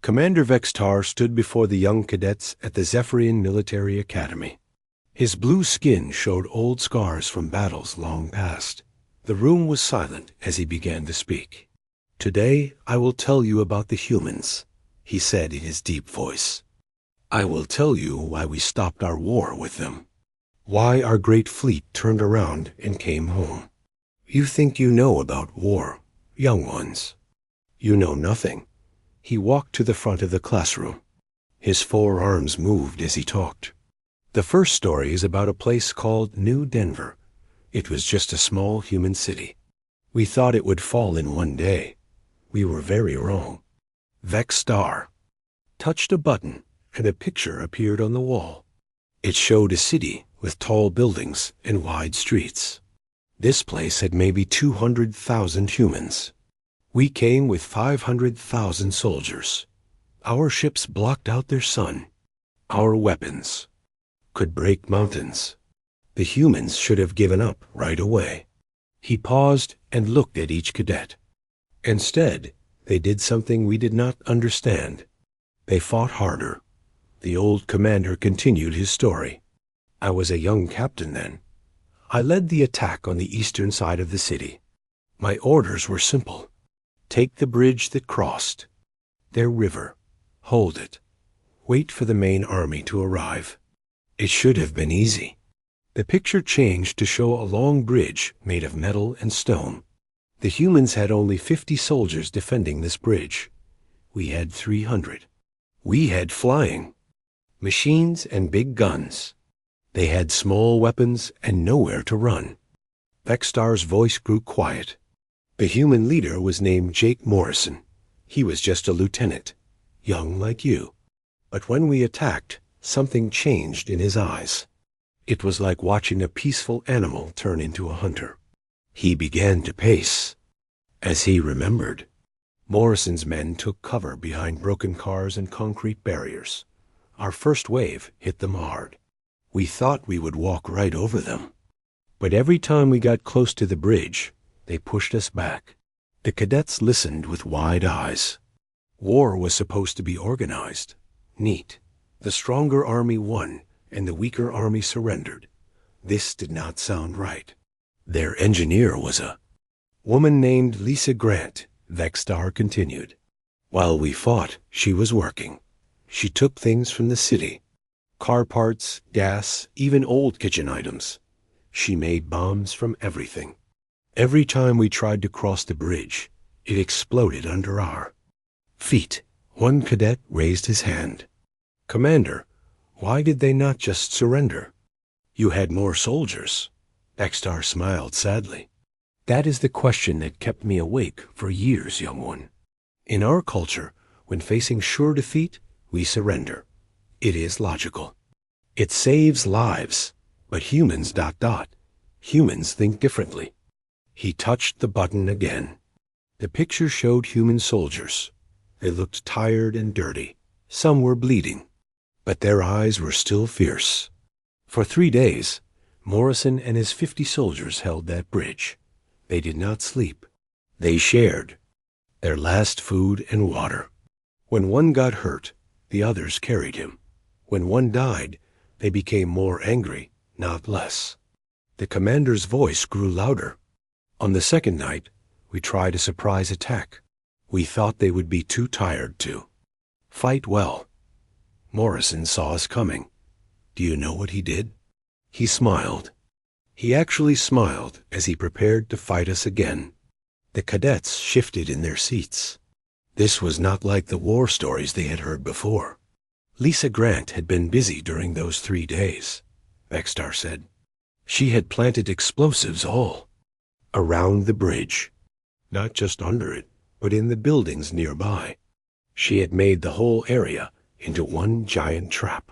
Commander Vextar stood before the young cadets at the Zephyrian Military Academy. His blue skin showed old scars from battles long past. The room was silent as he began to speak. "Today I will tell you about the humans," he said in his deep voice. "I will tell you why we stopped our war with them. Why our great fleet turned around and came home. You think you know about war, young ones. You know nothing." He walked to the front of the classroom. His 4 arms moved as he talked. The first story is about a place called New Denver. It was just a small human city. We thought it would fall in one day. We were very wrong. Vextar touched a button, and a picture appeared on the wall. It showed a city with tall buildings and wide streets. This place had maybe 200,000 humans. We came with 500,000 soldiers. Our ships blocked out their sun. Our weapons could break mountains. The humans should have given up right away. He paused and looked at each cadet. Instead, they did something we did not understand. They fought harder. The old commander continued his story. "I was a young captain then. I led the attack on the eastern side of the city. My orders were simple. Take the bridge that crossed their river. Hold it. Wait for the main army to arrive. It should have been easy." The picture changed to show a long bridge made of metal and stone. The humans had only 50 soldiers defending this bridge. We had 300. We had flying machines and big guns. They had small weapons and nowhere to run. Vextar's voice grew quiet. The human leader was named Jake Morrison. He was just a lieutenant, young like you. But when we attacked, something changed in his eyes. It was like watching a peaceful animal turn into a hunter. He began to pace. As he remembered, Morrison's men took cover behind broken cars and concrete barriers. Our first wave hit them hard. We thought we would walk right over them. But every time we got close to the bridge, they pushed us back. The cadets listened with wide eyes. War was supposed to be organized, neat. The stronger army won, and the weaker army surrendered. This did not sound right. Their engineer was a woman named Lisa Grant, Vextar continued. While we fought, she was working. She took things from the city. Car parts, gas, even old kitchen items. She made bombs from everything. Every time we tried to cross the bridge, it exploded under our feet. One cadet raised his hand. "Commander, why did they not just surrender? You had more soldiers." Vextar smiled sadly. "That is the question that kept me awake for years, young one. In our culture, when facing sure defeat, we surrender. It is logical. It saves lives, but humans ... Humans think differently." He touched the button again. The picture showed human soldiers. They looked tired and dirty. Some were bleeding, but their eyes were still fierce. For 3 days, Morrison and his 50 soldiers held that bridge. They did not sleep. They shared their last food and water. When one got hurt, the others carried him. When one died, they became more angry, not less. The commander's voice grew louder. On the second night, we tried a surprise attack. We thought they would be too tired to fight well. Morrison saw us coming. Do you know what he did? He smiled. He actually smiled as he prepared to fight us again. The cadets shifted in their seats. This was not like the war stories they had heard before. Lisa Grant had been busy during those 3 days, Vextar said. She had planted explosives all around the bridge, not just under it, but in the buildings nearby. She had made the whole area into one giant trap.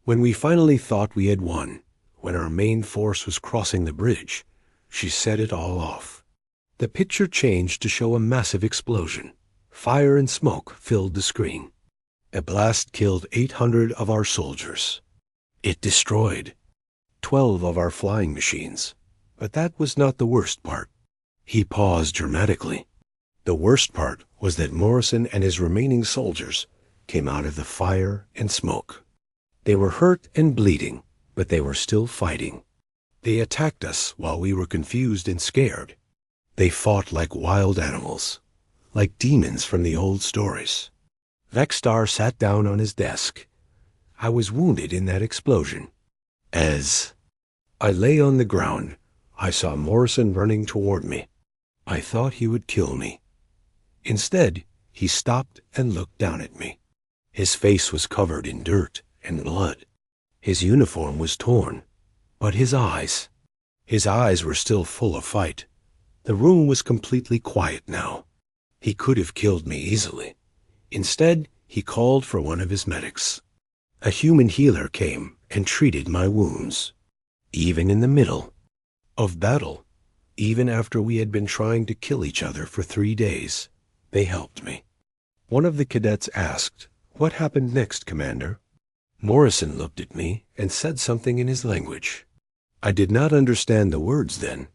When we finally thought we had won, when our main force was crossing the bridge, she set it all off. The picture changed to show a massive explosion. Fire and smoke filled the screen. A blast killed 800 of our soldiers. It destroyed 12 of our flying machines. But that was not the worst part. He paused dramatically. The worst part was that Morrison and his remaining soldiers came out of the fire and smoke. They were hurt and bleeding, but they were still fighting. They attacked us while we were confused and scared. They fought like wild animals, like demons from the old stories. Vexstar sat down on his desk. I was wounded in that explosion. As I lay on the ground, I saw Morrison running toward me. I thought he would kill me. Instead, he stopped and looked down at me. His face was covered in dirt and blood. His uniform was torn, but his eyes were still full of fight. The room was completely quiet now. He could have killed me easily. Instead, he called for one of his medics. A human healer came and treated my wounds. Even in the middle of battle, even after we had been trying to kill each other for 3 days, they helped me. One of the cadets asked, "What happened next, Commander?" Morrison looked at me and said something in his language. I did not understand the words then,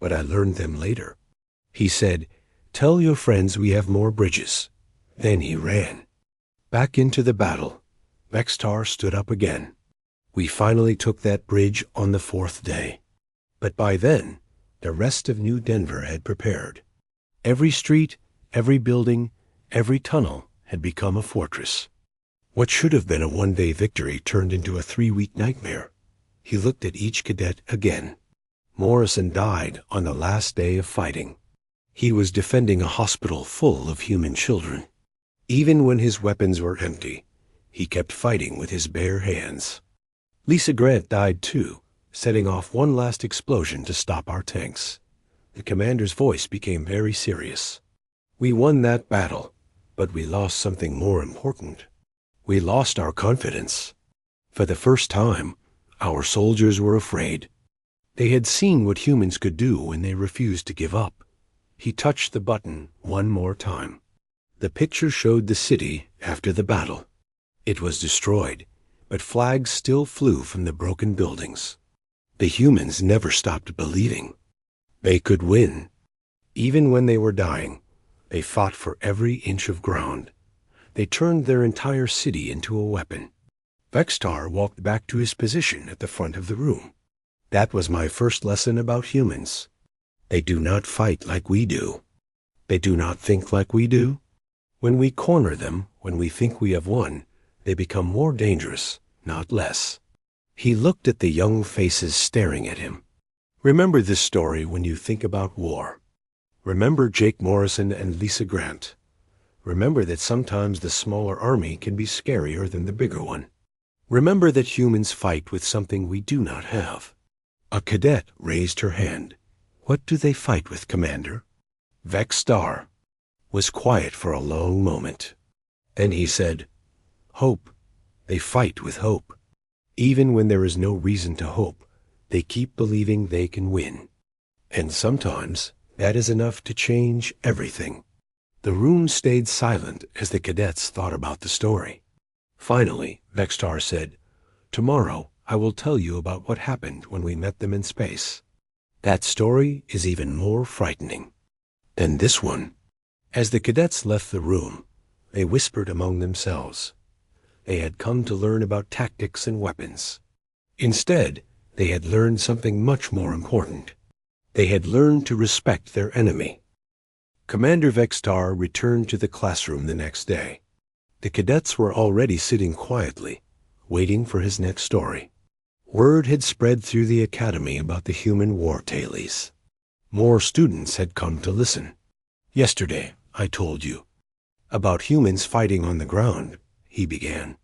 but I learned them later. He said, "Tell your friends we have more bridges." Then he ran. Back into the battle, Vexstar stood up again. We finally took that bridge on the 4th day. But by then, the rest of New Denver had prepared. Every street, every building, every tunnel had become a fortress. What should have been a 1-day victory turned into a 3-week nightmare. He looked at each cadet again. Morrison died on the last day of fighting. He was defending a hospital full of human children. Even when his weapons were empty, he kept fighting with his bare hands. Lisa Grant died too, setting off one last explosion to stop our tanks. The commander's voice became very serious. We won that battle, but we lost something more important. We lost our confidence. For the first time, our soldiers were afraid. They had seen what humans could do when they refused to give up. He touched the button one more time. The picture showed the city after the battle. It was destroyed, but flags still flew from the broken buildings. The humans never stopped believing. They could win. Even when they were dying, they fought for every inch of ground. They turned their entire city into a weapon. Vexstar walked back to his position at the front of the room. That was my first lesson about humans. They do not fight like we do. They do not think like we do. When we corner them, when we think we have won, they become more dangerous, not less. He looked at the young faces staring at him. Remember this story when you think about war. Remember Jake Morrison and Lisa Grant. Remember that sometimes the smaller army can be scarier than the bigger one. Remember that humans fight with something we do not have. A cadet raised her hand. What do they fight with, Commander? Vexstar was quiet for a long moment. Then he said, Hope. They fight with hope. Even when there is no reason to hope, they keep believing they can win. And sometimes that is enough to change everything. The room stayed silent as the cadets thought about the story. Finally, Vexstar said, Tomorrow I will tell you about what happened when we met them in space. That story is even more frightening than this one. As the cadets left the room, they whispered among themselves. They had come to learn about tactics and weapons. Instead, they had learned something much more important. They had learned to respect their enemy. Commander Vexstar returned to the classroom the next day. The cadets were already sitting quietly, waiting for his next story. Word had spread through the academy about the human war tailies. More students had come to listen. Yesterday, I told you about humans fighting on the ground, he began.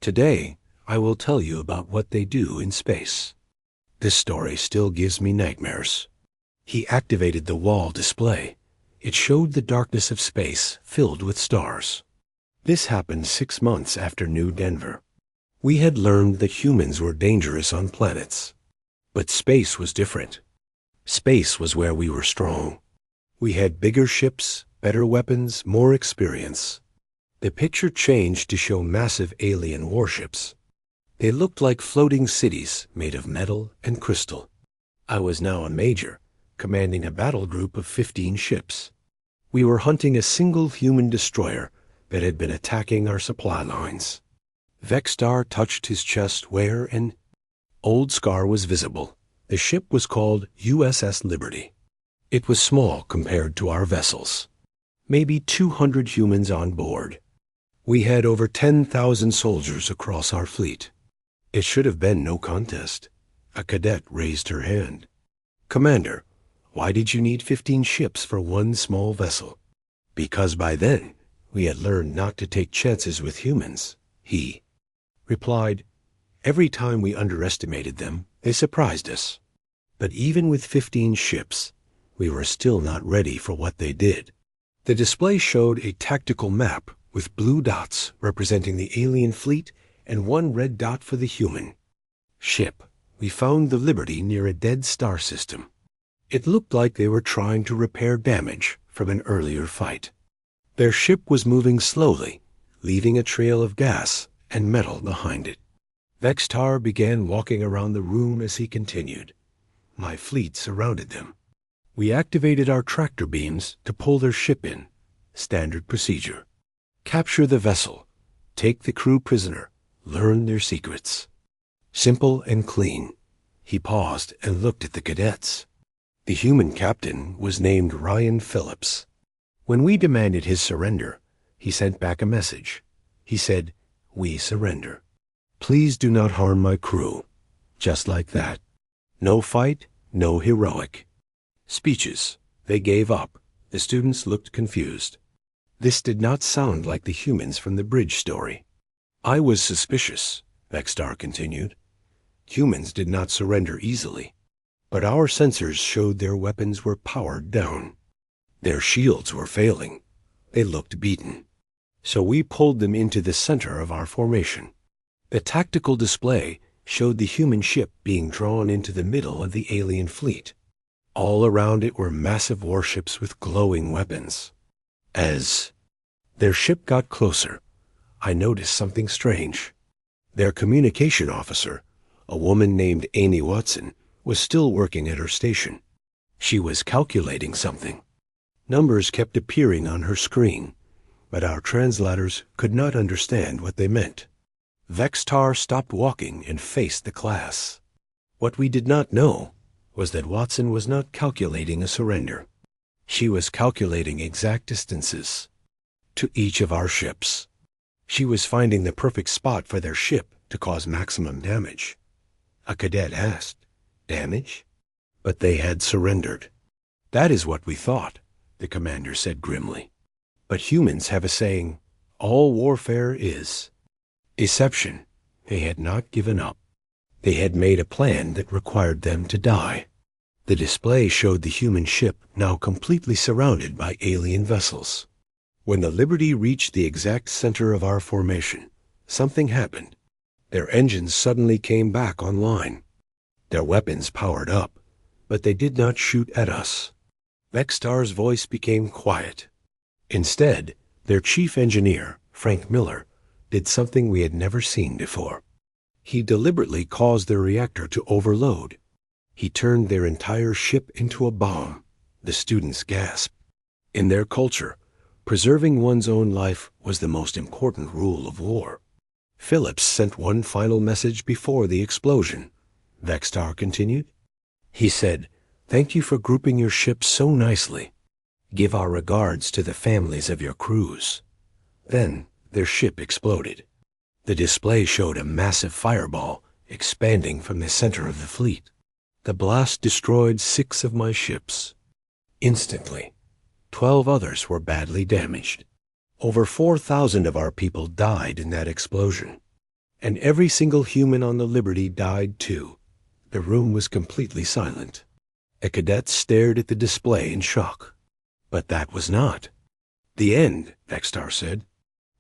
Today, I will tell you about what they do in space. This story still gives me nightmares. He activated the wall display. It showed the darkness of space filled with stars. This happened 6 months after New Denver. We had learned that humans were dangerous on planets. But space was different. Space was where we were strong. We had bigger ships, better weapons, more experience. The picture changed to show massive alien warships. They looked like floating cities made of metal and crystal. I was now a major, commanding a battle group of 15 ships. We were hunting a single human destroyer that had been attacking our supply lines. Vexstar touched his chest where an old scar was visible. The ship was called USS Liberty. It was small compared to our vessels. Maybe 200 humans on board. We had over 10,000 soldiers across our fleet. It should have been no contest. A cadet raised her hand. Commander, why did you need 15 ships for one small vessel? Because by then, we had learned not to take chances with humans, he replied. Every time we underestimated them, they surprised us. But even with 15 ships, we were still not ready for what they did. The display showed a tactical map with blue dots representing the alien fleet and one red dot for the human ship. We found the Liberty near a dead star system. It looked like they were trying to repair damage from an earlier fight. Their ship was moving slowly, leaving a trail of gas and metal behind it. Vexstar began walking around the room as he continued. My fleet surrounded them. We activated our tractor beams to pull their ship in. Standard procedure. Capture the vessel. Take the crew prisoner. Learn their secrets. Simple and clean. He paused and looked at the cadets. The human captain was named Ryan Phillips. When we demanded his surrender, he sent back a message. He said, "We surrender. Please do not harm my crew." Just like that. No fight, no heroic. Speeches. They gave up. The students looked confused. This did not sound like the humans from the bridge story. I was suspicious, Vexstar continued. Humans did not surrender easily, but our sensors showed their weapons were powered down. Their shields were failing. They looked beaten. So we pulled them into the center of our formation. The tactical display showed the human ship being drawn into the middle of the alien fleet. All around it were massive warships with glowing weapons. As their ship got closer, I noticed something strange. Their communication officer, a woman named Amy Watson, was still working at her station. She was calculating something. Numbers kept appearing on her screen, but our translators could not understand what they meant. Vexstar stopped walking and faced the class. What we did not know was that Watson was not calculating a surrender. She was calculating exact distances to each of our ships. She was finding the perfect spot for their ship to cause maximum damage. A cadet asked, "Damage?" But they had surrendered. "That is what we thought," the commander said grimly. "But humans have a saying, all warfare is deception." They had not given up. They had made a plan that required them to die. The display showed the human ship now completely surrounded by alien vessels. When the Liberty reached the exact center of our formation, something happened. Their engines suddenly came back online. Their weapons powered up, but they did not shoot at us. Vexstar's voice became quiet. Instead, their chief engineer, Frank Miller, did something we had never seen before. He deliberately caused their reactor to overload. He turned their entire ship into a bomb. The students gasped. In their culture, preserving one's own life was the most important rule of war. Phillips sent one final message before the explosion. Vexstar continued. He said, "Thank you for grouping your ships so nicely. Give our regards to the families of your crews." Then their ship exploded. The display showed a massive fireball expanding from the center of the fleet. The blast destroyed 6 of my ships. Instantly, 12 others were badly damaged. Over 4,000 of our people died in that explosion. And every single human on the Liberty died too. The room was completely silent. A cadet stared at the display in shock. But that was not the end, Vexstar said.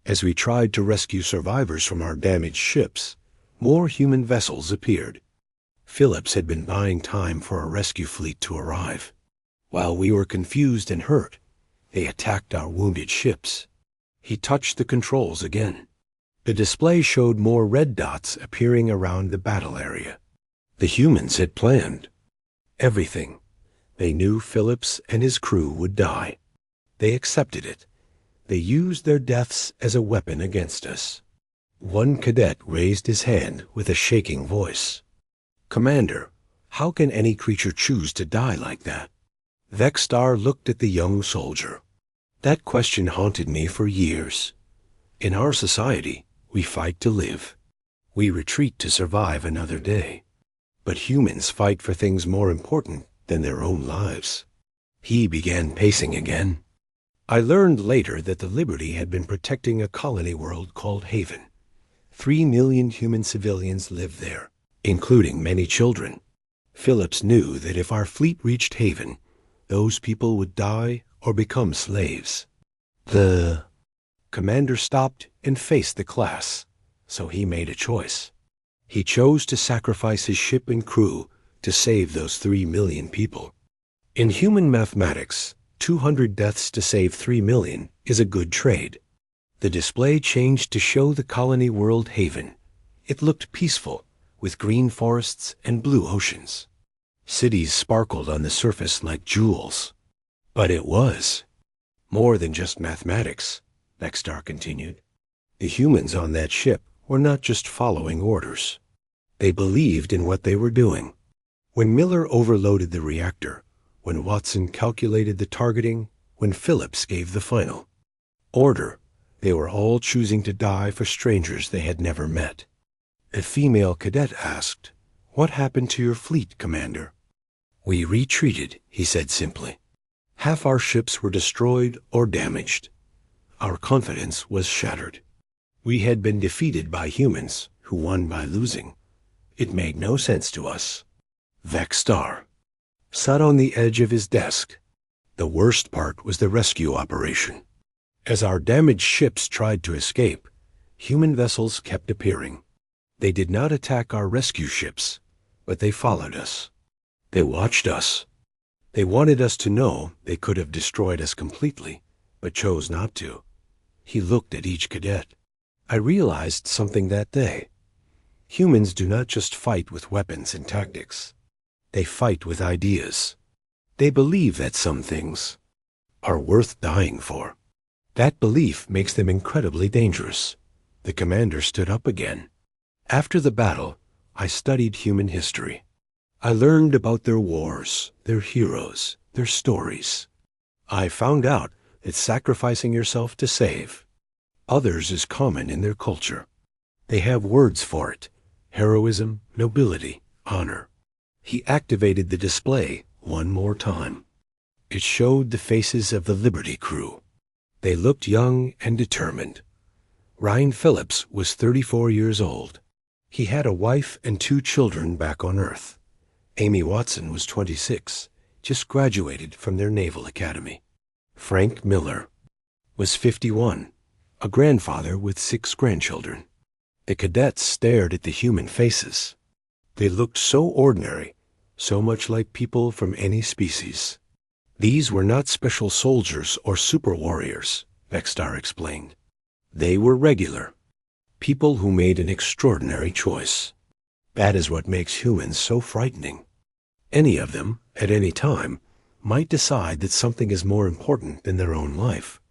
As we tried to rescue survivors from our damaged ships, more human vessels appeared. Phillips had been buying time for a rescue fleet to arrive. While we were confused and hurt, they attacked our wounded ships. He touched the controls again. The display showed more red dots appearing around the battle area. The humans had planned everything. They knew Phillips and his crew would die. They accepted it. They used their deaths as a weapon against us. One cadet raised his hand with a shaking voice. "Commander, how can any creature choose to die like that?" Vexstar looked at the young soldier. "That question haunted me for years. In our society, we fight to live. We retreat to survive another day. But humans fight for things more important than their own lives." He began pacing again. "I learned later that the Liberty had been protecting a colony world called Haven. 3 million human civilians lived there, including many children. Phillips knew that if our fleet reached Haven, those people would die or become slaves. The commander stopped and faced the class, so he made a choice. He chose to sacrifice his ship and crew to save those 3 million people. In human mathematics, 200 deaths to save 3 million is a good trade." The display changed to show the colony world Haven. It looked peaceful, with green forests and blue oceans. Cities sparkled on the surface like jewels. But it was more than just mathematics, Vexstar continued. The humans on that ship were not just following orders. They believed in what they were doing. When Miller overloaded the reactor, when Watson calculated the targeting, when Phillips gave the final order, they were all choosing to die for strangers they had never met. A female cadet asked, "What happened to your fleet, Commander?" "We retreated," he said simply. "Half our ships were destroyed or damaged. Our confidence was shattered. We had been defeated by humans who won by losing. It made no sense to us." Vexstar sat on the edge of his desk. The worst part was the rescue operation. As our damaged ships tried to escape, human vessels kept appearing. They did not attack our rescue ships, but they followed us. They watched us. They wanted us to know they could have destroyed us completely, but chose not to. He looked at each cadet. I realized something that day. Humans do not just fight with weapons and tactics. They fight with ideas. They believe that some things are worth dying for. That belief makes them incredibly dangerous. The commander stood up again. "After the battle, I studied human history. I learned about their wars, their heroes, their stories. I found out that sacrificing yourself to save others is common in their culture. They have words for it: heroism, nobility, honor." He activated the display one more time. It showed the faces of the Liberty crew. They looked young and determined. Ryan Phillips was 34 years old. He had a wife and 2 children back on Earth. Amy Watson was 26, just graduated from their Naval Academy. Frank Miller was 51, a grandfather with 6 grandchildren. The cadets stared at the human faces. They looked so ordinary, so much like people from any species. These were not special soldiers or super warriors, Vexstar explained. They were regular, people who made an extraordinary choice. That is what makes humans so frightening. Any of them, at any time, might decide that something is more important than their own life.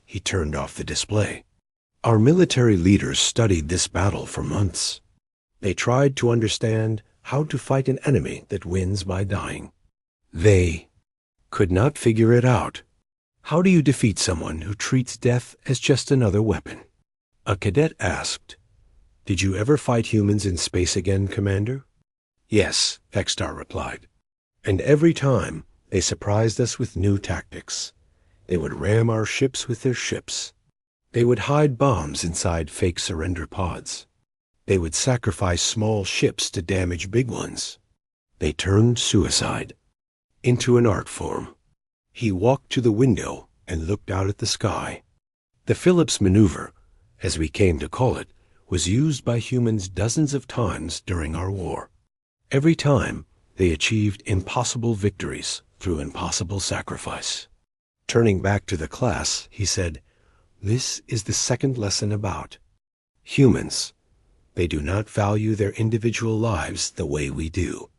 He turned off the display. Our military leaders studied this battle for months. They tried to understand how to fight an enemy that wins by dying. They could not figure it out. How do you defeat someone who treats death as just another weapon? A cadet asked, "Did you ever fight humans in space again, Commander?" "Yes," Vexstar replied. "And every time, they surprised us with new tactics. They would ram our ships with their ships. They would hide bombs inside fake surrender pods. They would sacrifice small ships to damage big ones. They turned suicide into an art form." He walked to the window and looked out at the sky. The Phillips maneuver, as we came to call it, was used by humans dozens of times during our war. Every time, they achieved impossible victories through impossible sacrifice. Turning back to the class, he said, "This is the second lesson about humans. They do not value their individual lives the way we do.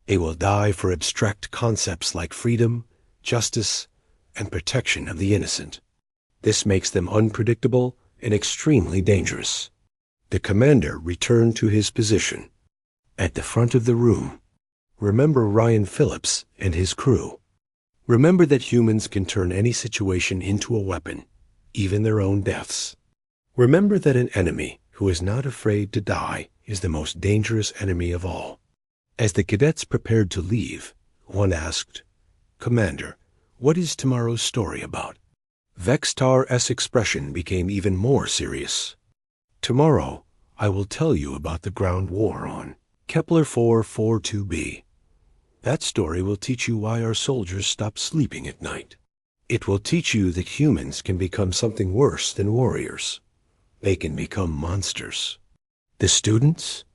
They will die for abstract concepts like freedom, justice, and protection of the innocent. This makes them unpredictable and extremely dangerous. The commander returned to his position at the front of the room. Remember Ryan Phillips and his crew. Remember that humans can turn any situation into a weapon, even their own deaths. Remember that an enemy who is not afraid to die is the most dangerous enemy of all. As the cadets prepared to leave, one asked, "Commander, what is tomorrow's story about?" Vextar's expression became even more serious. "Tomorrow, I will tell you about the ground war on Kepler 442b. That story will teach you why our soldiers stop sleeping at night. It will teach you that humans can become something worse than warriors. They can become monsters." The students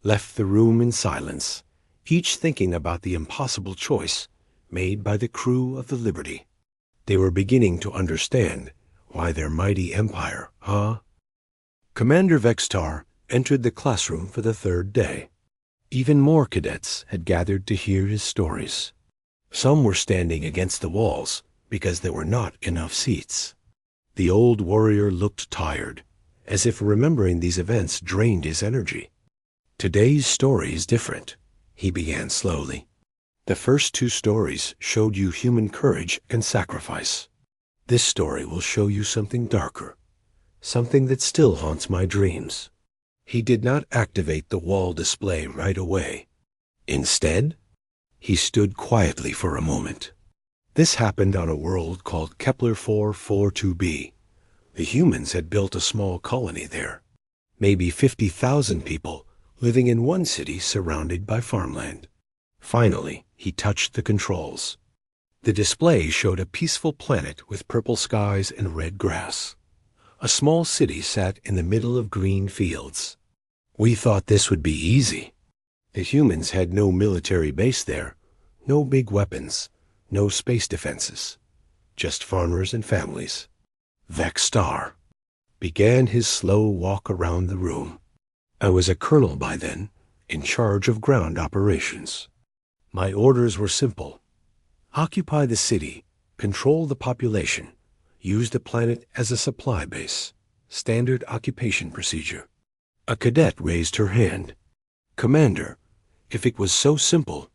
left the room in silence, each thinking about the impossible choice made by the crew of the Liberty. They were beginning to understand why their mighty empire, Commander Vextar entered the classroom for the third day. Even more cadets had gathered to hear his stories. Some were standing against the walls because there were not enough seats. The old warrior looked tired, as if remembering these events drained his energy. "Today's story is different," he began slowly. "The first two stories showed you human courage and sacrifice. This story will show you something darker, something that still haunts my dreams." He did not activate the wall display right away. Instead, he stood quietly for a moment. This happened on a world called Kepler 442b. The humans had built a small colony there, maybe 50,000 people living in one city surrounded by farmland. Finally, he touched the controls. The display showed a peaceful planet with purple skies and red grass. A small city sat in the middle of green fields. We thought this would be easy. The humans had no military base there, no big weapons, no space defenses, just farmers and families. Vextar began his slow walk around the room. I was a colonel by then, in charge of ground operations. My orders were simple. Occupy the city, control the population, use the planet as a supply base. Standard occupation procedure. A cadet raised her hand. "Commander, if it was so simple,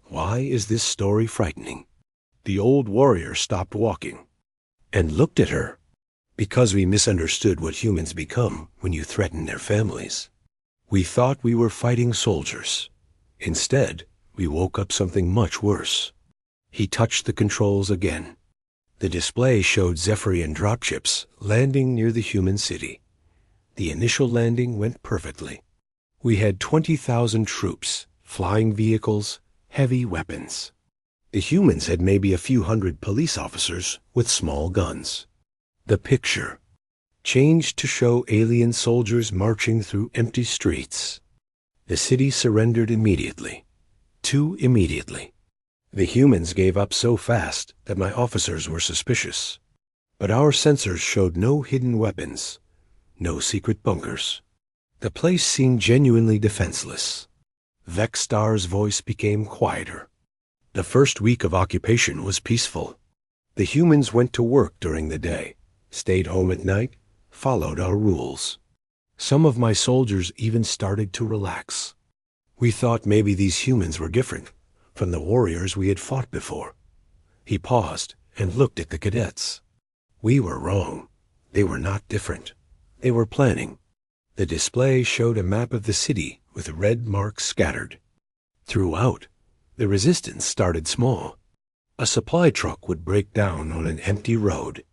why is this story frightening?" The old warrior stopped walking and looked at her. "Because we misunderstood what humans become when you threaten their families. We thought we were fighting soldiers. Instead, we woke up something much worse." He touched the controls again. The display showed Zephyrian dropships landing near the human city. The initial landing went perfectly. We had 20,000 troops, flying vehicles, heavy weapons. The humans had maybe a few hundred police officers with small guns. The picture changed to show alien soldiers marching through empty streets. The city surrendered immediately. Too immediately. The humans gave up so fast that my officers were suspicious. But our sensors showed no hidden weapons, no secret bunkers. The place seemed genuinely defenseless. Vextar's voice became quieter. The first week of occupation was peaceful. The humans went to work during the day, stayed home at night, followed our rules. Some of my soldiers even started to relax. We thought maybe these humans were different from the warriors we had fought before. He paused and looked at the cadets. We were wrong. They were not different. They were planning. The display showed a map of the city with red marks scattered. Throughout, the resistance started small. A supply truck would break down on an empty road.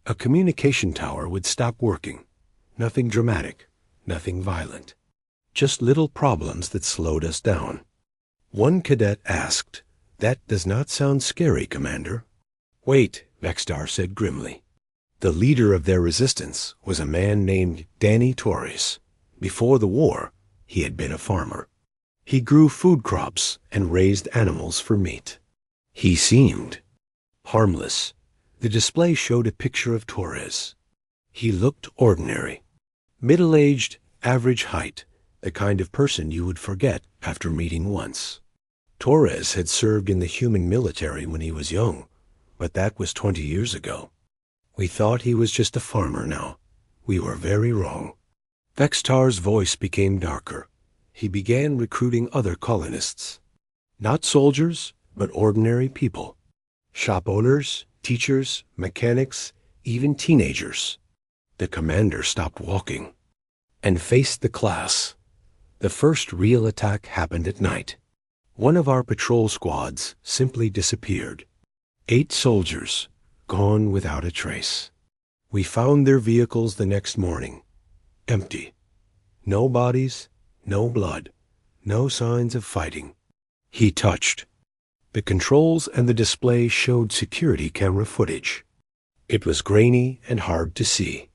A communication tower would stop working. Nothing dramatic, nothing violent. Just little problems that slowed us down. One cadet asked, "That does not sound scary, Commander." "Wait," Vextar said grimly. The leader of their resistance was a man named Danny Torres. Before the war, he had been a farmer. He grew food crops and raised animals for meat. He seemed harmless. The display showed a picture of Torres. He looked ordinary. Middle-aged, average height, the kind of person you would forget after meeting once. Torres had served in the human military when he was young, but that was 20 years ago. We thought he was just a farmer now. We were very wrong. Vextar's voice became darker. He began recruiting other colonists. Not soldiers, but ordinary people. Shop owners, teachers, mechanics, even teenagers. The commander stopped walking and faced the class. The first real attack happened at night. One of our patrol squads simply disappeared. 8 soldiers, gone without a trace. We found their vehicles the next morning, empty. No bodies, no blood, no signs of fighting. He touched. The controls and the display showed security camera footage. It was grainy and hard to see.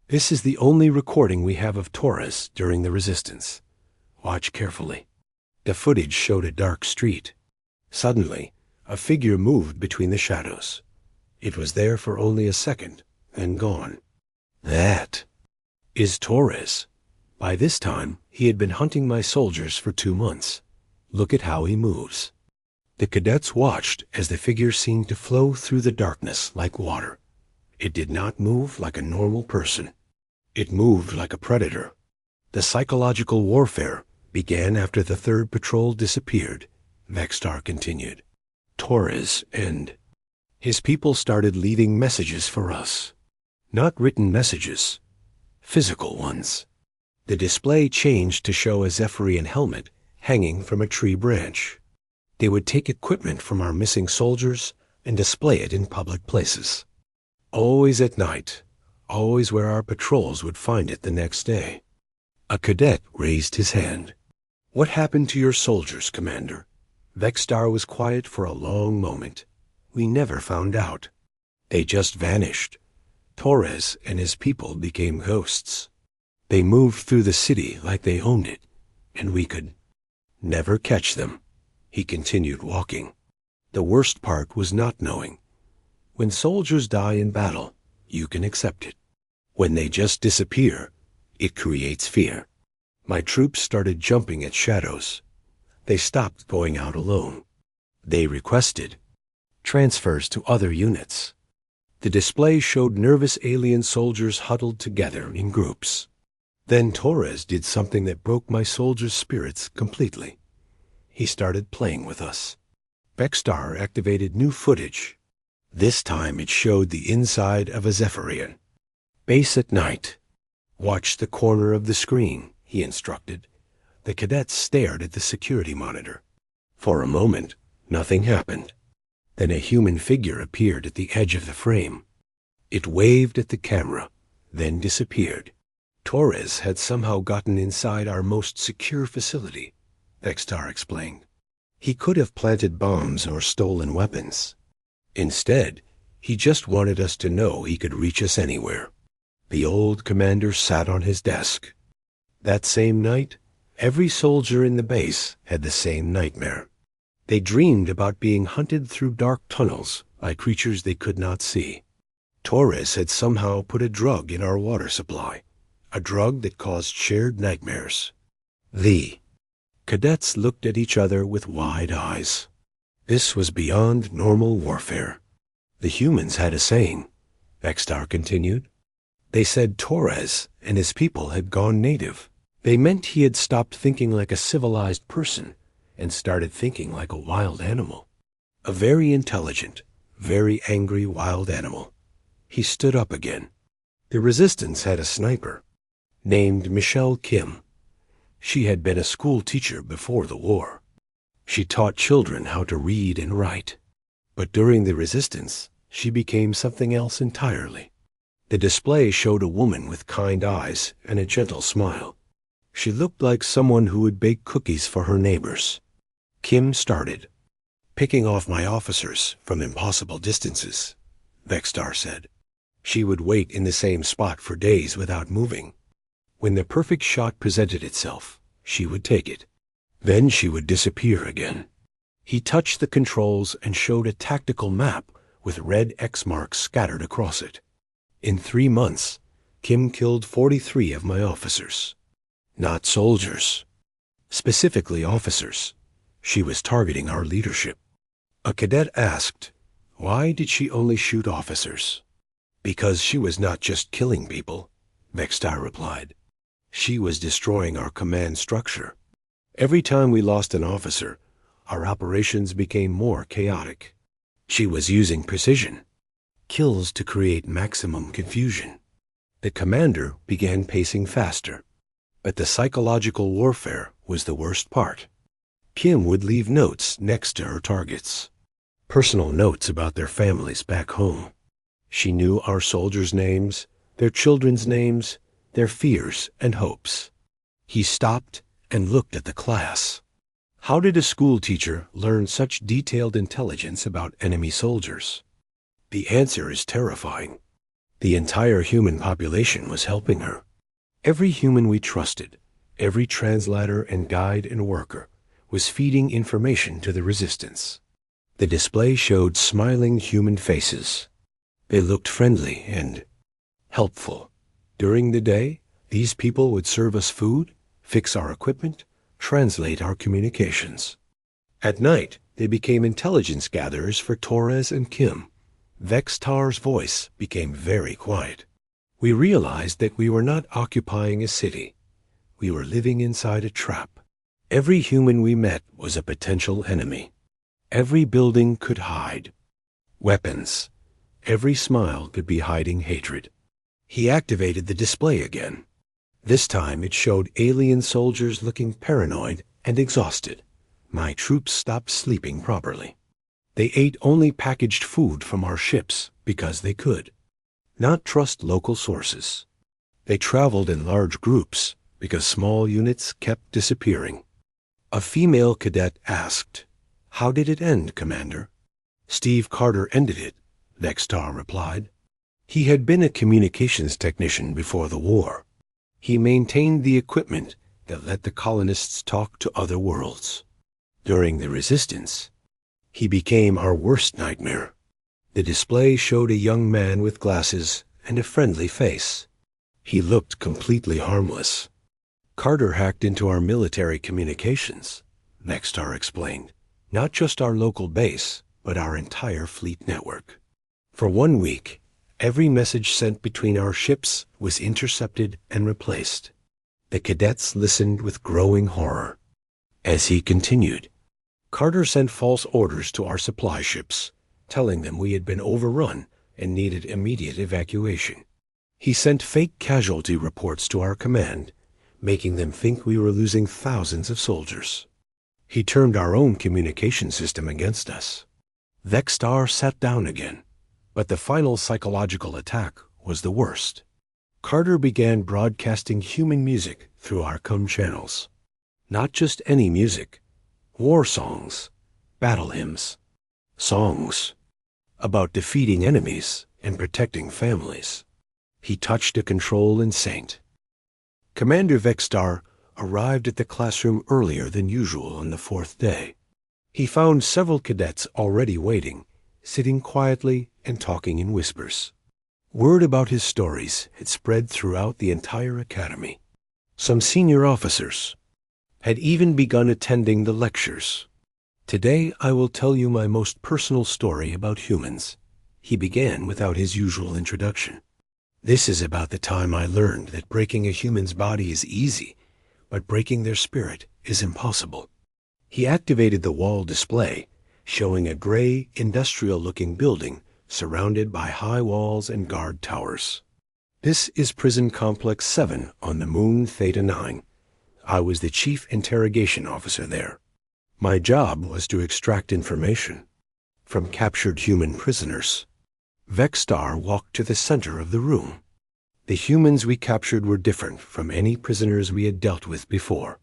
This is the only recording we have of Torres during the resistance. Watch carefully. The footage showed a dark street. Suddenly, a figure moved between the shadows. It was there for only a second, then gone. That is Torres. By this time, he had been hunting my soldiers for 2 months. Look at how he moves. The cadets watched as the figure seemed to flow through the darkness like water. It did not move like a normal person. It moved like a predator. The psychological warfare began after the 3rd patrol disappeared, Vextar continued. Torres and his people started leaving messages for us. Not written messages, physical ones. The display changed to show a Zephyrian helmet hanging from a tree branch. They would take equipment from our missing soldiers and display it in public places. Always at night, always where our patrols would find it the next day. A cadet raised his hand. What happened to your soldiers, Commander? Vextar was quiet for a long moment. We never found out. They just vanished. Torres and his people became ghosts. They moved through the city like they owned it, and we could never catch them. He continued walking. The worst part was not knowing. When soldiers die in battle, you can accept it. When they just disappear, it creates fear. My troops started jumping at shadows. They stopped going out alone. They requested transfers to other units. The display showed nervous alien soldiers huddled together in groups. Then Torres did something that broke my soldiers' spirits completely. He started playing with us. Vextar activated new footage. This time it showed the inside of a Zephyrian. Base at night. Watch the corner of the screen, he instructed. The cadets stared at the security monitor. For a moment, nothing happened. Then a human figure appeared at the edge of the frame. It waved at the camera, then disappeared. Torres had somehow gotten inside our most secure facility, Vextar explained. He could have planted bombs or stolen weapons. Instead, he just wanted us to know he could reach us anywhere. The old commander sat on his desk. That same night, every soldier in the base had the same nightmare. They dreamed about being hunted through dark tunnels by creatures they could not see. Torres had somehow put a drug in our water supply, a drug that caused shared nightmares. The cadets looked at each other with wide eyes. This was beyond normal warfare. The humans had a saying, Vextar continued. They said Torres and his people had gone native. They meant he had stopped thinking like a civilized person and started thinking like a wild animal. A very intelligent, very angry wild animal. He stood up again. The resistance had a sniper, named Michelle Kim. She had been a school teacher before the war. She taught children how to read and write. But during the resistance, she became something else entirely. The display showed a woman with kind eyes and a gentle smile. She looked like someone who would bake cookies for her neighbors. Kim started, picking off my officers from impossible distances, Vextar said. She would wait in the same spot for days without moving. When the perfect shot presented itself, she would take it. Then she would disappear again. He touched the controls and showed a tactical map with red X marks scattered across it. In 3 months, Kim killed 43 of my officers. Not soldiers. Specifically officers. She was targeting our leadership. A cadet asked, why did she only shoot officers? Because she was not just killing people, Vextar replied. She was destroying our command structure. Every time we lost an officer, our operations became more chaotic. She was using precision, kills to create maximum confusion. The commander began pacing faster, but the psychological warfare was the worst part. Kim would leave notes next to her targets, personal notes about their families back home. She knew our soldiers' names, their children's names, their fears and hopes. He stopped and looked at the class. How did a school teacher learn such detailed intelligence about enemy soldiers? The answer is terrifying. The entire human population was helping her. Every human we trusted, every translator and guide and worker, was feeding information to the resistance. The display showed smiling human faces. They looked friendly and helpful. During the day, these people would serve us food, fix our equipment, translate our communications. At night, they became intelligence gatherers for Torres and Kim. Vextar's voice became very quiet. We realized that we were not occupying a city. We were living inside a trap. Every human we met was a potential enemy. Every building could hide weapons. Every smile could be hiding hatred. He activated the display again. This time it showed alien soldiers looking paranoid and exhausted. My troops stopped sleeping properly. They ate only packaged food from our ships because they could not trust local sources. They traveled in large groups because small units kept disappearing. A female cadet asked, "How did it end, Commander?" "Steve Carter ended it," Vextar replied. He had been a communications technician before the war. He maintained the equipment that let the colonists talk to other worlds. During the resistance, he became our worst nightmare. The display showed a young man with glasses and a friendly face. He looked completely harmless. Carter hacked into our military communications, Vextar explained. Not just our local base, but our entire fleet network. For 1 week, every message sent between our ships was intercepted and replaced. The cadets listened with growing horror. As he continued, Carter sent false orders to our supply ships, telling them we had been overrun and needed immediate evacuation. He sent fake casualty reports to our command, making them think we were losing thousands of soldiers. He turned our own communication system against us. Vextar sat down again, but the final psychological attack was the worst. Carter began broadcasting human music through our com channels. Not just any music, war songs, battle hymns, songs about defeating enemies and protecting families. He touched a control and sank. Commander Vextar arrived at the classroom earlier than usual on the 4th day. He found several cadets already waiting, sitting quietly and talking in whispers. Word about his stories had spread throughout the entire academy. Some senior officers had even begun attending the lectures. "Today I will tell you my most personal story about humans," he began without his usual introduction. "This is about the time I learned that breaking a human's body is easy, but breaking their spirit is impossible." He activated the wall display, showing a gray, industrial-looking building surrounded by high walls and guard towers. "This is Prison Complex 7 on the moon Theta 9. I was the chief interrogation officer there. My job was to extract information from captured human prisoners." Vextar walked to the center of the room. The humans we captured were different from any prisoners we had dealt with before.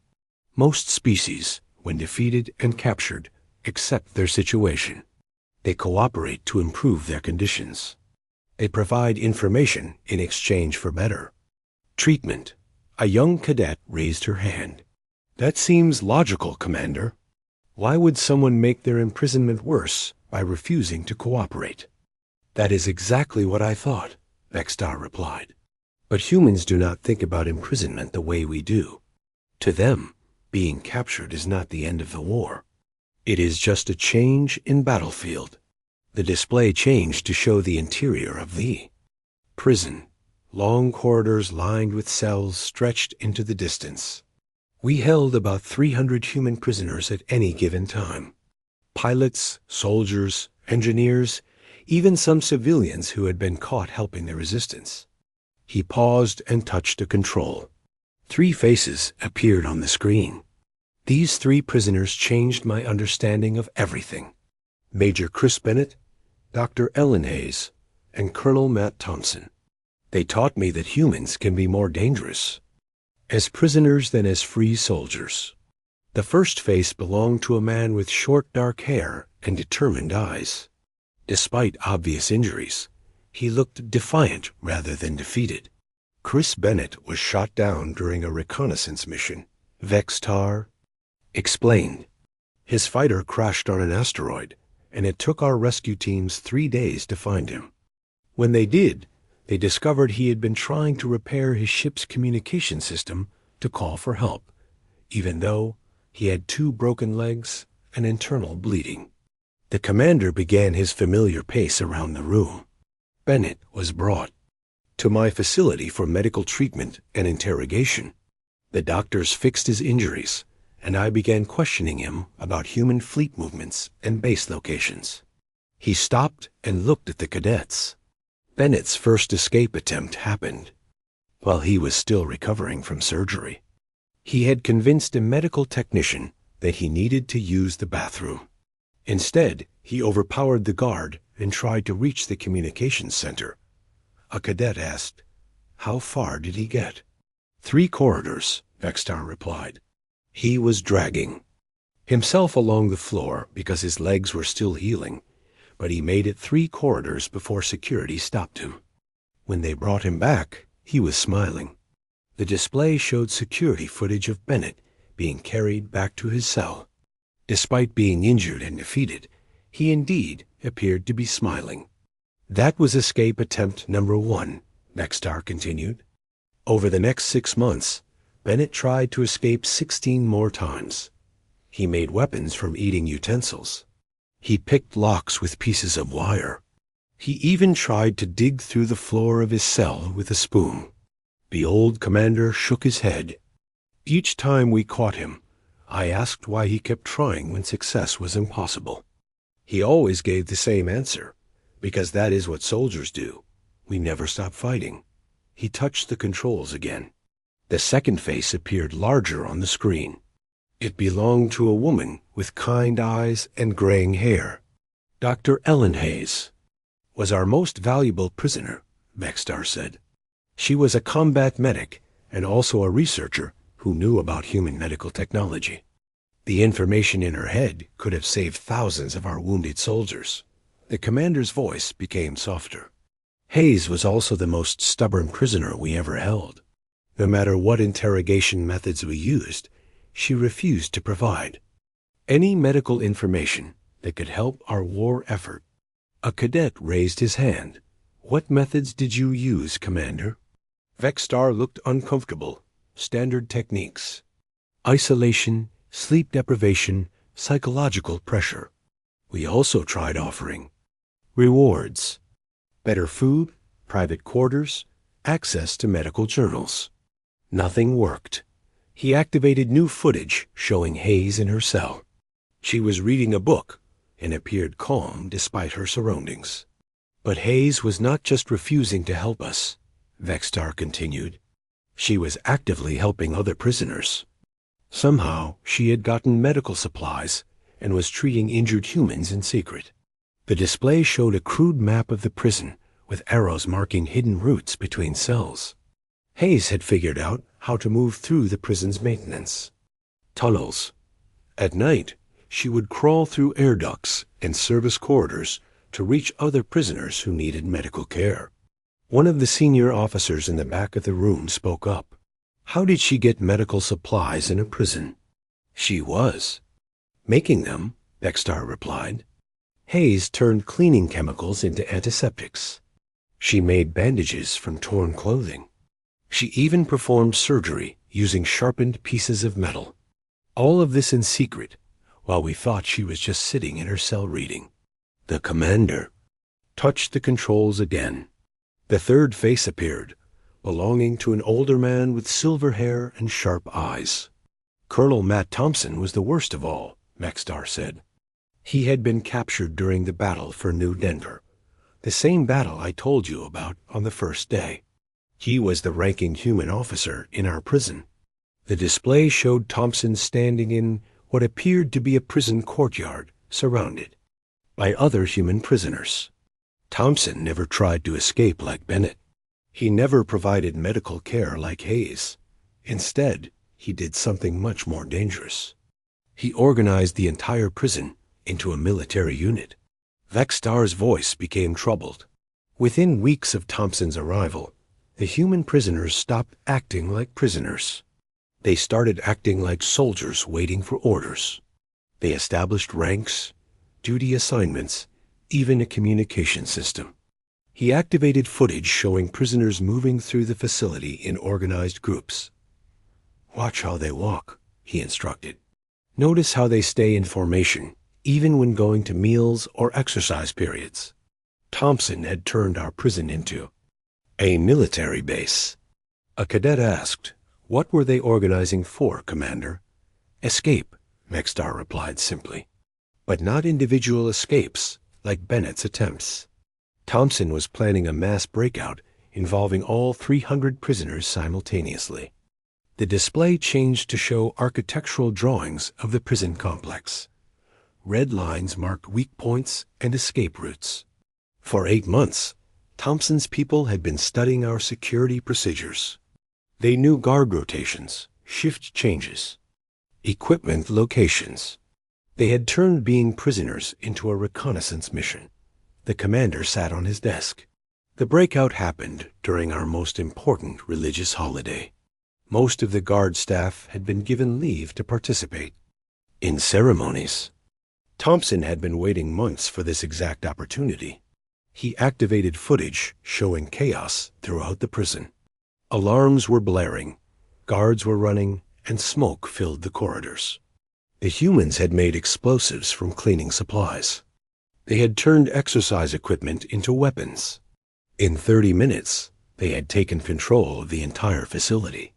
Most species, when defeated and captured, accept their situation. They cooperate to improve their conditions. They provide information in exchange for better treatment. A young cadet raised her hand. "That seems logical, Commander. Why would someone make their imprisonment worse by refusing to cooperate?" "That is exactly what I thought," Vextar replied. "But humans do not think about imprisonment the way we do. To them, being captured is not the end of the war. It is just a change in battlefield." The display changed to show the interior of V. prison. Long corridors lined with cells stretched into the distance. We held about 300 human prisoners at any given time. Pilots, soldiers, engineers, even some civilians who had been caught helping the resistance. He paused and touched a control. 3 faces appeared on the screen. These 3 prisoners changed my understanding of everything. Major Chris Bennett, Dr. Ellen Hayes, and Colonel Matt Thompson. They taught me that humans can be more dangerous as prisoners than as free soldiers. The first face belonged to a man with short dark hair and determined eyes. Despite obvious injuries, he looked defiant rather than defeated. Chris Bennett was shot down during a reconnaissance mission, Vextar explained. His fighter crashed on an asteroid, and it took our rescue teams 3 days to find him. When they did, they discovered he had been trying to repair his ship's communication system to call for help, even though he had 2 broken legs and internal bleeding. The commander began his familiar pace around the room. Bennett was brought to my facility for medical treatment and interrogation. The doctors fixed his injuries, and I began questioning him about human fleet movements and base locations. He stopped and looked at the cadets. Bennett's first escape attempt happened while he was still recovering from surgery. He had convinced a medical technician that he needed to use the bathroom. Instead, he overpowered the guard and tried to reach the communications center. A cadet asked, "How far did he get?" 3 corridors, Vextar replied. He was dragging himself along the floor because his legs were still healing, but he made it 3 corridors before security stopped him. When they brought him back, he was smiling. The display showed security footage of Bennett being carried back to his cell. Despite being injured and defeated, he indeed appeared to be smiling. That was escape attempt number 1, Vextar continued. Over the next 6 months, Bennett tried to escape 16 more times. He made weapons from eating utensils. He picked locks with pieces of wire. He even tried to dig through the floor of his cell with a spoon. The old commander shook his head. Each time we caught him, I asked why he kept trying when success was impossible. He always gave the same answer, because that is what soldiers do. We never stop fighting. He touched the controls again. The second face appeared larger on the screen. It belonged to a woman with kind eyes and graying hair. Dr. Ellen Hayes was our most valuable prisoner, Vextar said. She was a combat medic and also a researcher who knew about human medical technology. The information in her head could have saved thousands of our wounded soldiers. The commander's voice became softer. Hayes was also the most stubborn prisoner we ever held. No matter what interrogation methods we used, she refused to provide any medical information that could help our war effort. A cadet raised his hand. "What methods did you use, Commander?" Vextar looked uncomfortable. Standard techniques: isolation, sleep deprivation, psychological pressure. We also tried offering rewards: better food, private quarters, access to medical journals. Nothing worked. He activated new footage showing Hayes in her cell. She was reading a book and appeared calm despite her surroundings. But Hayes was not just refusing to help us, Vextar continued. She was actively helping other prisoners. Somehow, she had gotten medical supplies and was treating injured humans in secret. The display showed a crude map of the prison with arrows marking hidden routes between cells. Hayes had figured out how to move through the prison's maintenance tunnels. At night, she would crawl through air ducts and service corridors to reach other prisoners who needed medical care. One of the senior officers in the back of the room spoke up. How did she get medical supplies in a prison? She was making them, Vextar replied. Hayes turned cleaning chemicals into antiseptics. She made bandages from torn clothing. She even performed surgery using sharpened pieces of metal. All of this in secret, while we thought she was just sitting in her cell reading. The commander touched the controls again. The third face appeared, belonging to an older man with silver hair and sharp eyes. Colonel Matt Thompson was the worst of all, Maxstar said. He had been captured during the battle for New Denver, the same battle I told you about on the first day. He was the ranking human officer in our prison. The display showed Thompson standing in what appeared to be a prison courtyard, surrounded by other human prisoners. Thompson never tried to escape like Bennett. He never provided medical care like Hayes. Instead, he did something much more dangerous. He organized the entire prison into a military unit. Vexstar's voice became troubled. Within weeks of Thompson's arrival, the human prisoners stopped acting like prisoners. They started acting like soldiers waiting for orders. They established ranks, duty assignments, even a communication system. He activated footage showing prisoners moving through the facility in organized groups. "Watch how they walk," he instructed. "Notice how they stay in formation, even when going to meals or exercise periods." Thompson had turned our prison into a military base. A cadet asked, "What were they organizing for, Commander?" "Escape," Maxstar replied simply. But not individual escapes, like Bennett's attempts. Thompson was planning a mass breakout involving all 300 prisoners simultaneously. The display changed to show architectural drawings of the prison complex. Red lines marked weak points and escape routes. For 8 months, Thompson's people had been studying our security procedures. They knew guard rotations, shift changes, equipment locations. They had turned being prisoners into a reconnaissance mission. The commander sat on his desk. The breakout happened during our most important religious holiday. Most of the guard staff had been given leave to participate in ceremonies. Thompson had been waiting months for this exact opportunity. He activated footage showing chaos throughout the prison. Alarms were blaring, guards were running, and smoke filled the corridors. The humans had made explosives from cleaning supplies. They had turned exercise equipment into weapons. In 30 minutes, they had taken control of the entire facility.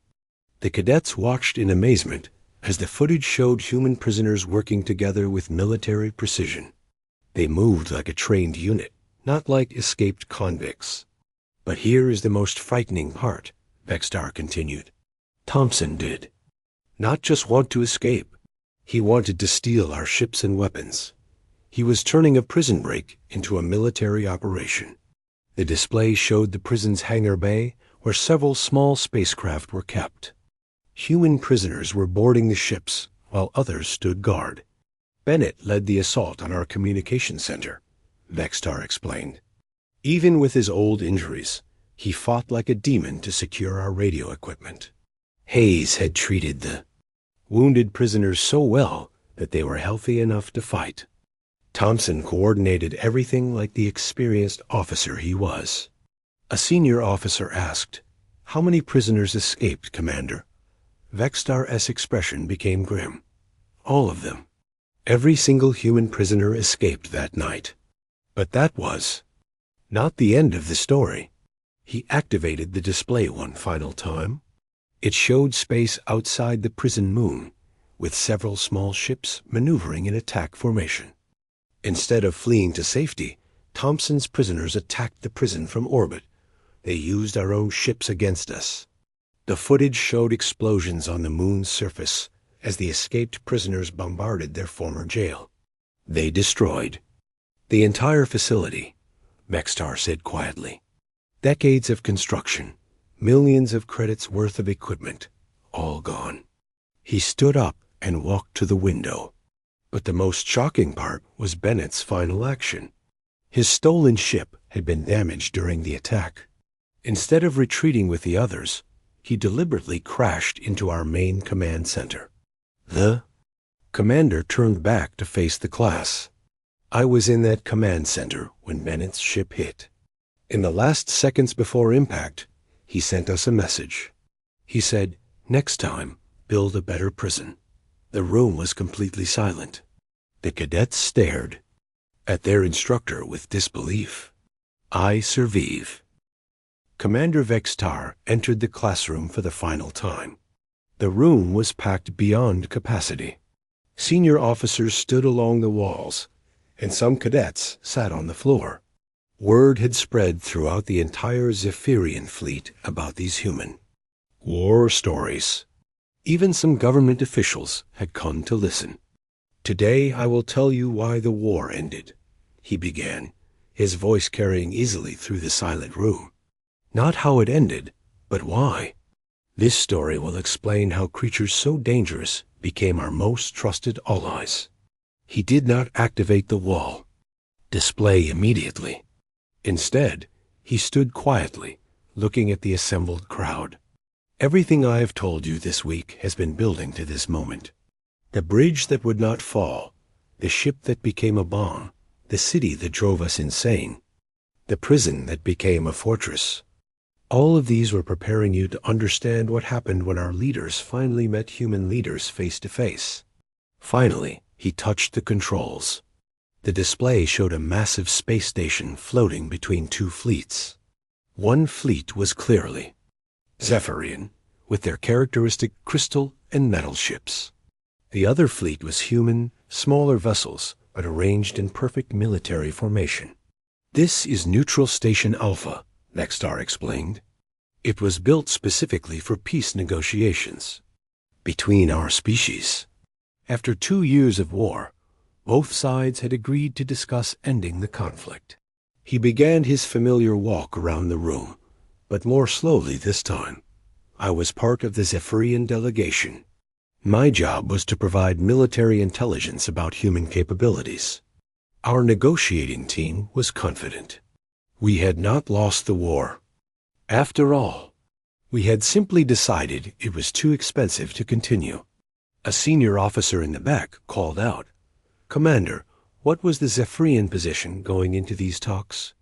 The cadets watched in amazement as the footage showed human prisoners working together with military precision. They moved like a trained unit, not like escaped convicts. "But here is the most frightening part," Vexstar continued. "Thompson did not just want to escape. He wanted to steal our ships and weapons. He was turning a prison break into a military operation." The display showed the prison's hangar bay where several small spacecraft were kept. Human prisoners were boarding the ships while others stood guard. "Bennett led the assault on our communication center," Vexstar explained. "Even with his old injuries, he fought like a demon to secure our radio equipment. Hayes had treated the wounded prisoners so well that they were healthy enough to fight. Thompson coordinated everything like the experienced officer he was." A senior officer asked, "How many prisoners escaped, Commander?" Vexstar's expression became grim. "All of them. Every single human prisoner escaped that night." But that was not the end of the story. He activated the display one final time. It showed space outside the prison moon, with several small ships maneuvering in attack formation. Instead of fleeing to safety, Thompson's prisoners attacked the prison from orbit. They used our own ships against us. The footage showed explosions on the moon's surface as the escaped prisoners bombarded their former jail. "They destroyed the entire facility," Vexstar said quietly. "Decades of construction, millions of credits worth of equipment, all gone." He stood up and walked to the window. But the most shocking part was Bennett's final action. His stolen ship had been damaged during the attack. Instead of retreating with the others, he deliberately crashed into our main command center. The commander turned back to face the class. "I was in that command center when Bennett's ship hit. In the last seconds before impact, he sent us a message. He said, 'Next time, build a better prison.'" The room was completely silent. The cadets stared at their instructor with disbelief. "I survive," Commander Vextar entered the classroom for the final time. The room was packed beyond capacity. Senior officers stood along the walls, and some cadets sat on the floor. Word had spread throughout the entire Zephyrian fleet about these human war stories. Even some government officials had come to listen. "Today I will tell you why the war ended," he began, his voice carrying easily through the silent room. "Not how it ended, but why. This story will explain how creatures so dangerous became our most trusted allies." He did not activate the wall display immediately. Instead, he stood quietly, looking at the assembled crowd. "Everything I have told you this week has been building to this moment. The bridge that would not fall, the ship that became a bomb, the city that drove us insane, the prison that became a fortress. All of these were preparing you to understand what happened when our leaders finally met human leaders face to face." Finally, he touched the controls. The display showed a massive space station floating between two fleets. One fleet was clearly Zephyrian, with their characteristic crystal and metal ships. The other fleet was human, smaller vessels, but arranged in perfect military formation. "This is Neutral Station Alpha," Vextar explained. "It was built specifically for peace negotiations between our species." After 2 years of war, both sides had agreed to discuss ending the conflict. He began his familiar walk around the room, but more slowly this time. "I was part of the Zephyrian delegation. My job was to provide military intelligence about human capabilities. Our negotiating team was confident. We had not lost the war. After all, we had simply decided it was too expensive to continue." A senior officer in the back called out, "Commander, what was the Zephyrian position going into these talks?"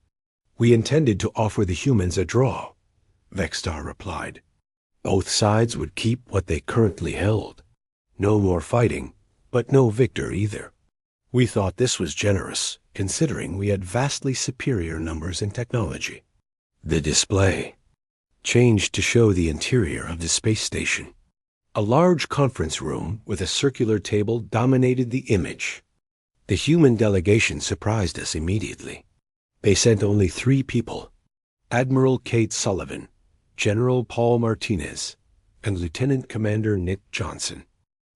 "We intended to offer the humans a draw," Vextar replied. "Both sides would keep what they currently held. No more fighting, but no victor either. We thought this was generous, considering we had vastly superior numbers and technology." The display changed to show the interior of the space station. A large conference room with a circular table dominated the image. The human delegation surprised us immediately. They sent only 3 people: Admiral Kate Sullivan, General Paul Martinez, and Lieutenant Commander Nick Johnson.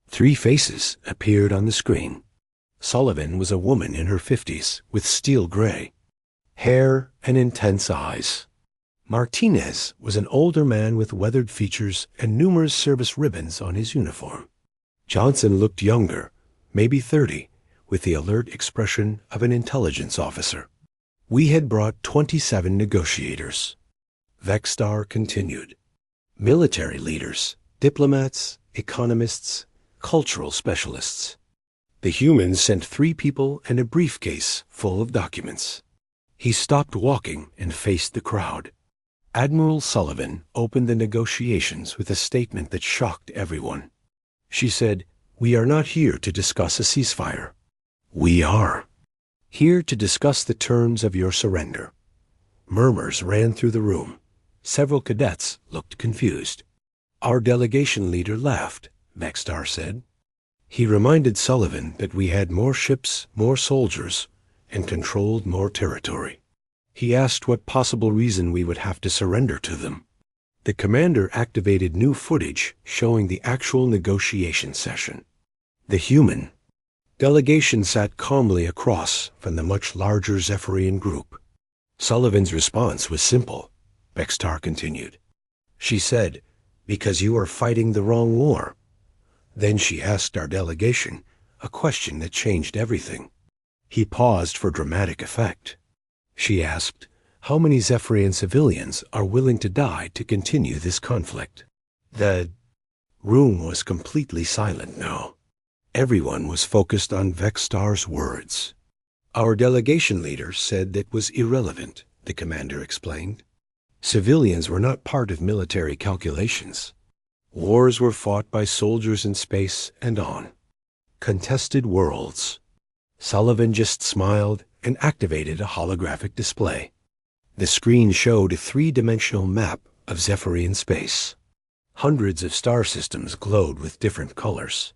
3 faces appeared on the screen. Sullivan was a woman in her 50s with steel gray hair and intense eyes. Martinez was an older man with weathered features and numerous service ribbons on his uniform. Johnson looked younger, maybe 30, with the alert expression of an intelligence officer. "We had brought 27 negotiators," Vextar continued. "Military leaders, diplomats, economists, cultural specialists. The humans sent 3 people and a briefcase full of documents." He stopped walking and faced the crowd. Admiral Sullivan opened the negotiations with a statement that shocked everyone. She said, "We are not here to discuss a ceasefire. We are here to discuss the terms of your surrender." Murmurs ran through the room. Several cadets looked confused. "Our delegation leader laughed," Vextar said. "He reminded Sullivan that we had more ships, more soldiers, and controlled more territory. He asked what possible reason we would have to surrender to them." The commander activated new footage showing the actual negotiation session. The human delegation sat calmly across from the much larger Zephyrian group. Sullivan's response was simple, Vextar continued. She said, "Because you are fighting the wrong war." Then she asked our delegation a question that changed everything. He paused for dramatic effect. She asked, "How many Zephyrian civilians are willing to die to continue this conflict?" The room was completely silent now. Everyone was focused on Vextar's words. "Our delegation leader said that was irrelevant," the commander explained. "Civilians were not part of military calculations. Wars were fought by soldiers in space and on contested worlds." Sullivan just smiled and activated a holographic display. The screen showed a three-dimensional map of Zephyrian space. Hundreds of star systems glowed with different colors.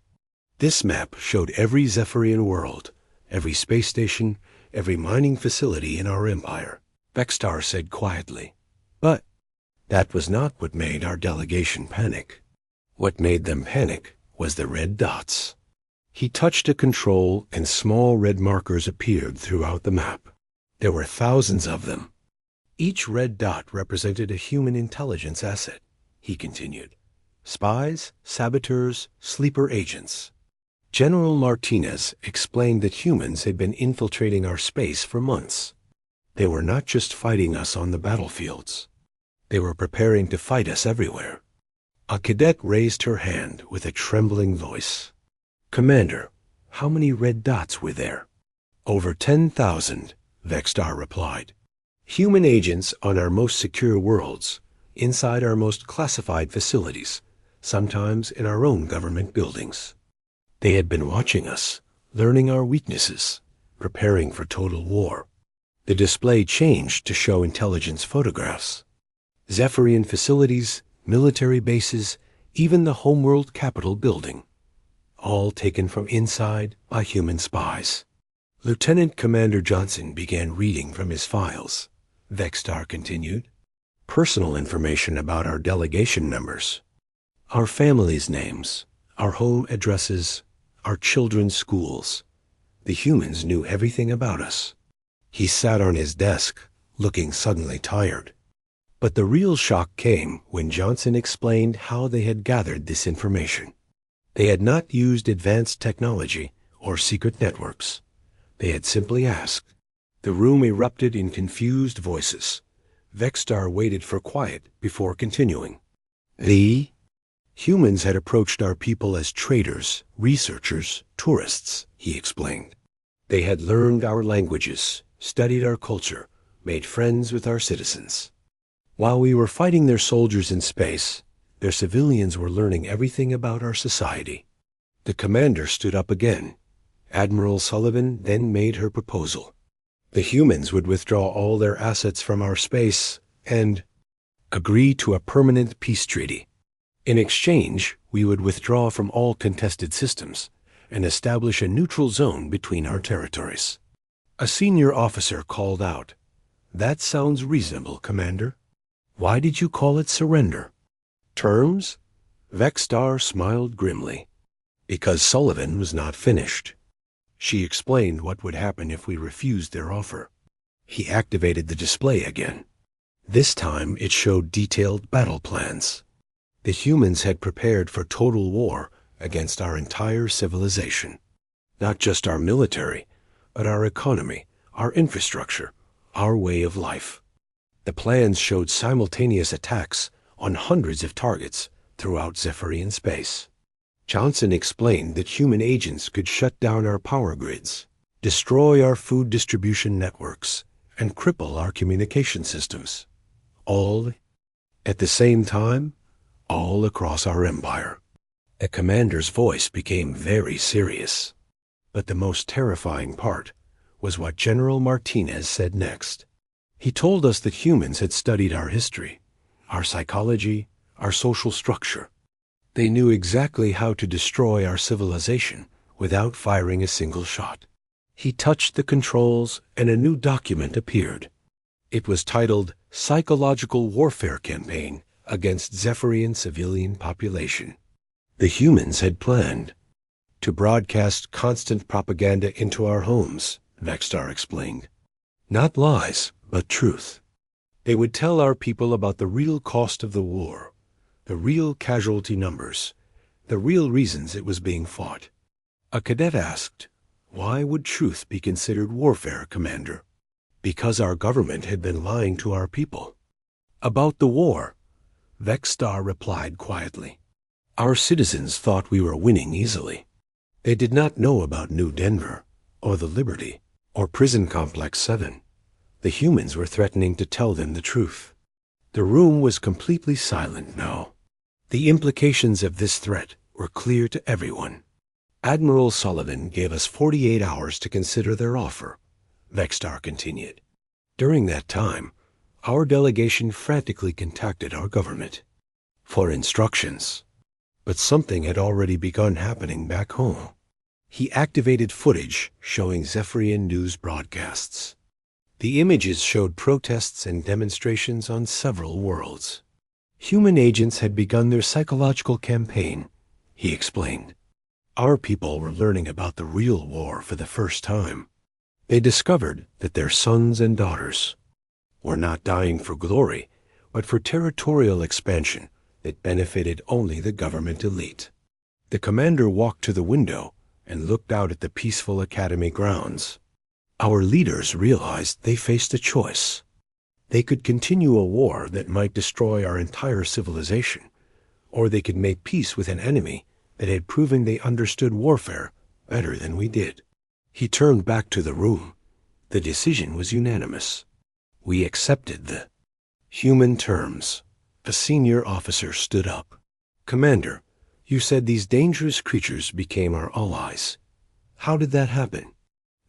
This map showed every Zephyrian world, every space station, every mining facility in our empire, Vextar said quietly. But that was not what made our delegation panic. What made them panic was the red dots. He touched a control and small red markers appeared throughout the map. There were thousands of them. Each red dot represented a human intelligence asset, he continued. Spies, saboteurs, sleeper agents. General Martinez explained that humans had been infiltrating our space for months. They were not just fighting us on the battlefields. They were preparing to fight us everywhere. A cadet raised her hand with a trembling voice. Commander, how many red dots were there? Over 10,000, Vextar replied. Human agents on our most secure worlds, inside our most classified facilities, sometimes in our own government buildings. They had been watching us, learning our weaknesses, preparing for total war. The display changed to show intelligence photographs. Zephyrian facilities, military bases, even the homeworld Capitol building. All taken from inside by human spies. Lieutenant Commander Johnson began reading from his files. Vextar continued. Personal information about our delegation members. Our families' names, our home addresses, our children's schools. The humans knew everything about us. He sat on his desk, looking suddenly tired. But the real shock came when Johnson explained how they had gathered this information. They had not used advanced technology or secret networks. They had simply asked. The room erupted in confused voices. Vextar waited for quiet before continuing. Humans had approached our people as traders, researchers, tourists, he explained. They had learned our languages, studied our culture, made friends with our citizens. While we were fighting their soldiers in space, their civilians were learning everything about our society. The commander stood up again. Admiral Sullivan then made her proposal. The humans would withdraw all their assets from our space and agree to a permanent peace treaty. In exchange, we would withdraw from all contested systems and establish a neutral zone between our territories. A senior officer called out, That sounds reasonable, Commander. Why did you call it surrender? Terms? Vextar smiled grimly. Because Sullivan was not finished. She explained what would happen if we refused their offer. He activated the display again. This time it showed detailed battle plans. The humans had prepared for total war against our entire civilization. Not just our military, but our economy, our infrastructure, our way of life. The plans showed simultaneous attacks on hundreds of targets throughout Zephyrian space. Johnson explained that human agents could shut down our power grids, destroy our food distribution networks, and cripple our communication systems. All at the same time, all across our empire. The commander's voice became very serious. But the most terrifying part was what General Martinez said next. He told us that humans had studied our history, our psychology, our social structure. They knew exactly how to destroy our civilization without firing a single shot. He touched the controls and a new document appeared. It was titled Psychological Warfare Campaign Against Zephyrian Civilian Population. The humans had planned to broadcast constant propaganda into our homes, Vextar explained. Not lies, but truth. They would tell our people about the real cost of the war, the real casualty numbers, the real reasons it was being fought. A cadet asked, Why would truth be considered warfare, Commander? Because our government had been lying to our people. About the war, Vextar replied quietly. Our citizens thought we were winning easily. They did not know about New Denver, or the Liberty, or Prison Complex 7. The humans were threatening to tell them the truth. The room was completely silent now. The implications of this threat were clear to everyone. Admiral Sullivan gave us 48 hours to consider their offer, Vextar continued. During that time, Our delegation frantically contacted our government for instructions, but something had already begun happening back home. He activated footage showing Zephyrian news broadcasts. The images showed protests and demonstrations on several worlds. Human agents had begun their psychological campaign, he explained. Our people were learning about the real war for the first time. They discovered that their sons and daughters were not dying for glory, but for territorial expansion that benefited only the government elite. The commander walked to the window and looked out at the peaceful academy grounds. Our leaders realized they faced a choice. They could continue a war that might destroy our entire civilization, or they could make peace with an enemy that had proven they understood warfare better than we did. He turned back to the room. The decision was unanimous. We accepted the human terms. A senior officer stood up. Commander, you said these dangerous creatures became our allies. How did that happen?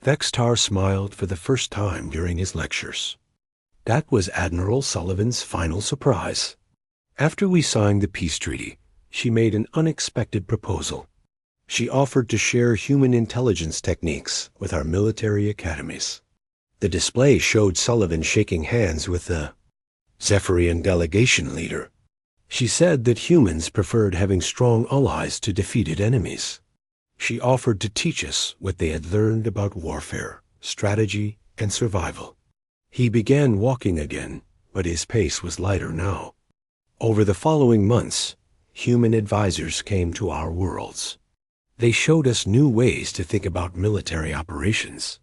Vextar smiled for the first time during his lectures. That was Admiral Sullivan's final surprise. After we signed the peace treaty, she made an unexpected proposal. She offered to share human intelligence techniques with our military academies. The display showed Sullivan shaking hands with the Zephyrian delegation leader. She said that humans preferred having strong allies to defeated enemies. She offered to teach us what they had learned about warfare, strategy, and survival. He began walking again, but his pace was lighter now. Over the following months, human advisors came to our worlds. They showed us new ways to think about military operations.